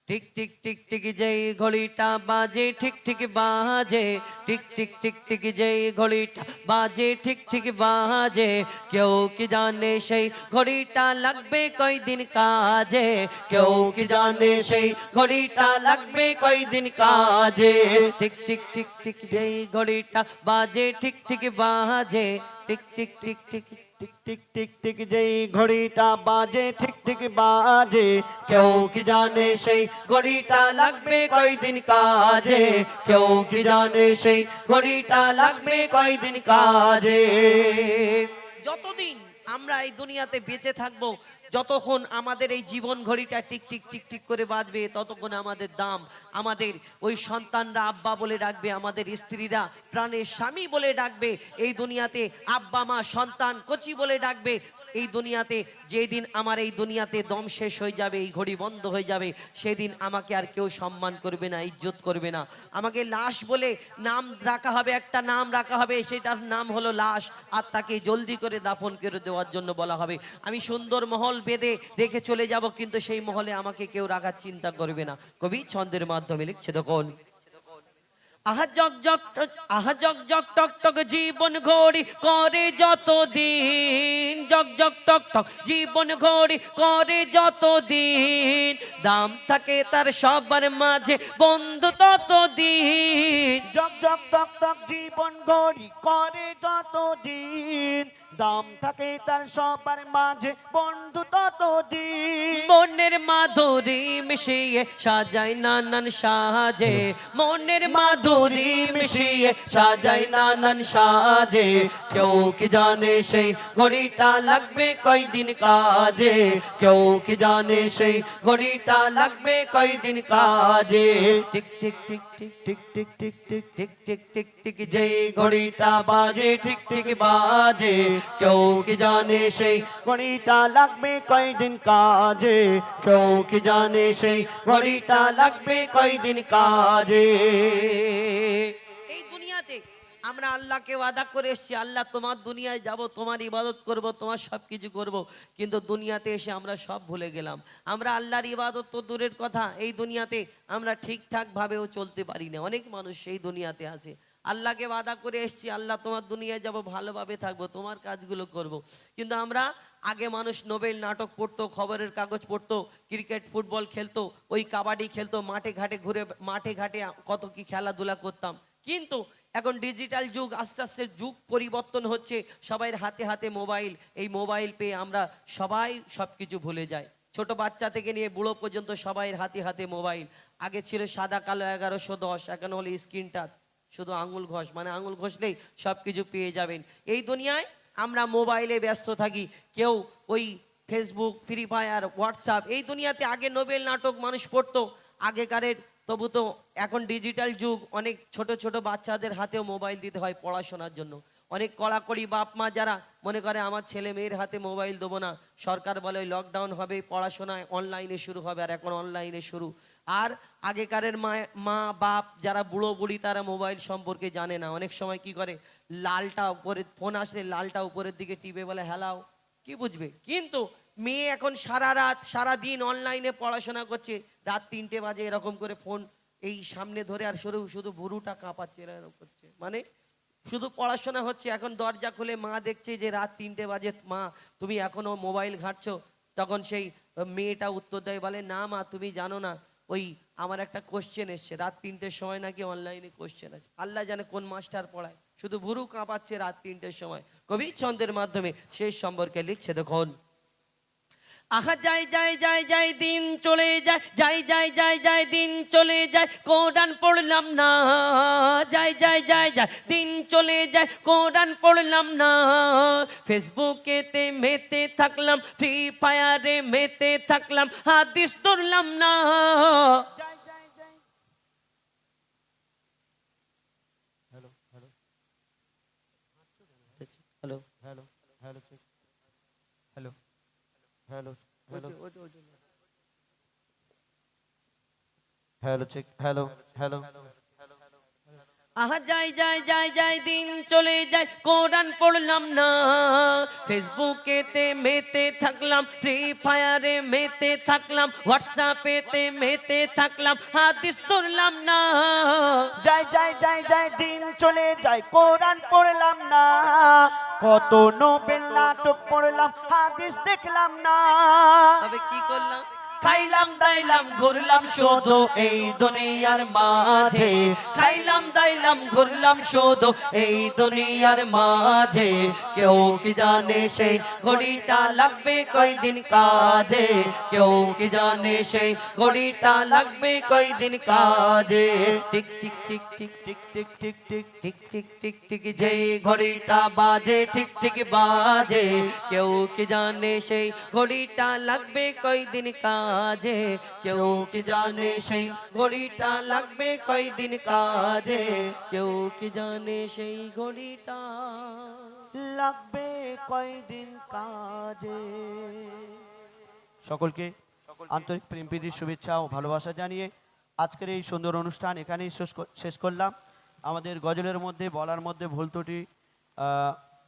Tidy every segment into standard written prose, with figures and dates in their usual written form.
Tick tick tick tick যেই ঘড়িটা বাজে ঠিক ঠিক বাজে, টিক টিক টিক টিক যেই ঘড়িটা বাজে ঠিক ঠিক বাজে, কেউ কি জানে সেই ঘড়িটা লাগবে কয়দিন কাজে, কেউ কি জানে সেই ঘড়িটা লাগবে কয়দিন কাজে। টিক টিক টিক টিক যেই ঘড়িটা বাজে ঠিক ঠিক বাজে, tick tick tick tick tick tick tick tick যেই ঘড়িটা বাজে ঠিক ঠিক বাজে, কেউ কি জানে সেই ঘড়িটা লাগবে কয়দিন কাজে, কেউ কি জানে সেই ঘড়িটা লাগবে কয়দিন কাজে। যতদিন আমরা এই দুনিয়াতে বেঁচে থাকবো, যতক্ষণ আমাদের এই জীবন ঘড়িটা টিক টিক টিক টিক করে বাজবে, ততক্ষণ আমাদের দাম, আমাদের ওই সন্তানরা আব্বা বলে ডাকবে, আমাদের স্ত্রীরা প্রাণের স্বামী বলে ডাকবে, এই দুনিয়াতে আব্বা মা সন্তান কচি বলে ডাকবে। এই দুনিয়াতে যেদিন আমার এই দুনিয়াতে দম শেষ হয়ে যাবে, এই ঘড়ি বন্ধ হয়ে যাবে, সেদিন আমাকে আর কেউ সম্মান করবে না, ইজ্জত করবে না। আমাকে লাশ বলে নাম রাখা হবে, একটা নাম রাখা হবে, সেটার নাম হলো লাশ, আর তাকে জলদি করে দাফন করে দেওয়ার জন্য বলা হবে। আমি সুন্দর মহল বেঁধে রেখে চলে যাব, কিন্তু সেই মহলে আমাকে কেউ রাখার চিন্তা করবে না। কবি ছন্দের মাধ্যমে লিখছে তখন, আহা জগ জগ আহা জগ জগ টক টক জীবন ঘড়ি করে যত দিন, জগ জগ টক টক জীবন ঘড়ি করে যত দিন, দাম থাকে তার সবার মাঝে বন্ধু তত দিন। জগ জগ টক টক জীবন ঘড়ি করে যতদিন, দাম থাকে তার সবার মাঝে বন্ধু ততদিন। মনের মাধুরী মিশিয়ে সাজায় নানান সাজে, মনের মাধুরী মিশিয়ে সাজায় নানান সাজে, কেউ কি জানে সেই ঘড়িটা লাগবে কয়দিন কাজে, কেউ কি জানে সেই ঘড়িটা লাগবে কয়দিন কাজে। Tick tick tick tick tick tick tick tick tick tick tick tick যেই ঘড়িটা বাজে ঠিক ঠিক বাজে, কেউ কি জানে সেই ঘড়িটা লাগবে কয়দিন কাজে, কেউ কি জানে সেই ঘড়িটা লাগবে কয়দিন কাজে। এই দুনিয়াতে আমরা আল্লাহকে ওয়াদা করে এসেছি, আল্লাহ তোমার দুনিয়ায় যাব, তোমার ইবাদত করব, তোমার সব কিছু করব, কিন্তু দুনিয়াতে এসে আমরা সব ভুলে গেলাম। আমরা আল্লাহর ইবাদত তো দূরের কথা, এই দুনিয়াতে আমরা ঠিকঠাক ভাবেও চলতে পারি না। অনেক মানুষ এই দুনিয়াতে আছে, আল্লাহকে ওয়াদা করে এসেছি, আল্লাহ তোমার দুনিয়ায় যাব, ভালোভাবে থাকবো, তোমার কাজগুলো করব, কিন্তু আমরা আগে মানুষ নোবেল নাটক পড়তো, খবরের কাগজ পড়তো, ক্রিকেট ফুটবল খেলতো, ওই কাবাডি খেলতো, মাঠে ঘাটে ঘুরে, মাঠে ঘাটে কত কি খেলাধুলা করতাম। কিন্তু এখন ডিজিটাল যুগ, আস্তে আস্তে যুগ পরিবর্তন হচ্ছে, সবাইয়ের হাতে হাতে মোবাইল, এই মোবাইল পেয়ে আমরা সবাই সবকিছু ভুলে যাই। ছোট বাচ্চা থেকে নিয়ে বুড়ো পর্যন্ত সবাইয়ের হাতে হাতে মোবাইল। আগে ছিল সাদা কালো 1110, এখন হলো স্ক্রিন টাচ, শুধু আঙুল ঘষ, মানে আঙুল ঘষলেই সবকিছু পেয়ে যাবেন। এই দুনিয়ায় আমরা মোবাইলে ব্যস্ত থাকি, কেউ ওই ফেসবুক, ফ্রি ফায়ার, হোয়াটসঅ্যাপ, এই দুনিয়াতে আগে নোবেল নাটক মানুষ পড়তো আগেকারের, তবু তো এখন ডিজিটাল যুগ, অনেক ছোট ছোট বাচ্চাদের হাতেও মোবাইল দিতে হয় পড়াশোনার জন্য। অনেক কড়াকড়ি বাপ মা যারা মনে করে আমার ছেলে মেয়ের হাতে মোবাইল দেবো না, সরকার বলে লকডাউন হবে, পড়াশোনায় অনলাইনে শুরু হবে, আর এখন অনলাইনে শুরু। আর আগেকারের মা বাপ যারা বুড়ো বুড়ি, তারা মোবাইল সম্পর্কে জানে না, অনেক সময় কি করে, লালটা উপরে ফোন আসলে লালটা উপরের দিকে টিপে বলে হ্যালাও, কি বুঝবে। কিন্তু মেয়ে এখন সারা রাত সারা দিন অনলাইনে পড়াশোনা করছে, রাত 3টে বাজে এরকম করে ফোন এই সামনে ধরে, আর শুধু শুধু ভুরুটা কাঁপাচ্ছে, এরকম করছে, মানে শুধু পড়াশোনা হচ্ছে। এখন দরজা খুলে মা দেখছে যে রাত 3টে বাজে, মা তুমি এখনো মোবাইল ঘাঁটছো, তখন সেই মেয়েটা উত্তর দেয়, বলে না মা তুমি জানো না, ওই আমার একটা কোশ্চেন এসছে, রাত 3টের সময় নাকি অনলাইনে কোশ্চেন আছে, আল্লাহ জানে কোন মাস্টার পড়ায়, শুধু ভুরু কাঁপাচ্ছে রাত 3টের সময়। কবি ছন্দের মাধ্যমে শেষ সম্পর্কে লিখছে দেখুন, আহা যাই যাই যাই যাই দিন চলে যায়, যাই যাই যাই যাই দিন চলে যায়, কোরআন পড়লাম না, যাই যাই যাই যাই দিন চলে যায়, কোরআন পড়লাম না, ফেসবুকেতে মেতে থাকলাম, ফ্রি ফায়ারে মেতে থাকলাম, হাদিস ধরলাম না। যাই যাই যাই। Hello hello hello hello hello check hello hello hello hello check hello hello আহা যাই যাই যাই যাই দিন চলে যায় কোরআন পড়লাম না, ফেসবুকেতে মেতে থাকলাম, ফ্রি ফায়ারে মেতে থাকলাম, হোয়াটসঅ্যাপেতে মেতে থাকলাম, হাদিস ধরলাম না। যাই যাই যাই যাই দিন চলে যায় কোরআন পড়লাম না, কত নোবেল নাটক পড়লাম হাদিস দেখলাম না। তবে কি করলাম? খাইলাম দাইলাম ঘুরলাম শুধু এই দুনিয়ার মাঝে, খাইলাম দাইলাম ঘুরলাম শুধু এই দুনিয়ার মাঝে। কেউ কি জানে সেই ঘড়িটা লাগবে কয়দিন কাজে, কেউ কি জানে সেই ঘড়িটা লাগবে কয়দিন কাজে। Tick tick tick tick tick tick tick tick tick tick tick tick যে ঘড়িটা বাজে ঠিক ঠিক বাজে, কেউ কি জানে সেই ঘড়িটা লাগবে কয়দিন কাজে, কেউ কি জানে সেই ঘড়িটা লাগবে কয়দিন কাজে, কেউ কি জানে সেই ঘড়িটা লাগবে কয়দিন কাজে। সকলকে আন্তরিক প্রেম প্রীতির শুভেচ্ছা ও ভালোবাসা জানিয়ে আজকের এই সুন্দর অনুষ্ঠান এখানেই শেষ করলাম। আমাদের গজলের মধ্যে বলার মধ্যে ভুল ত্রুটি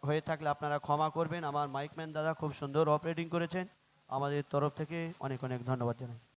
হয়ে থাকলে আপনারা ক্ষমা করবেন। আমার মাইকম্যান দাদা খুব সুন্দর অপারেটিং করেছেন, আমাদের তরফ থেকে অনেক অনেক ধন্যবাদ জানাই।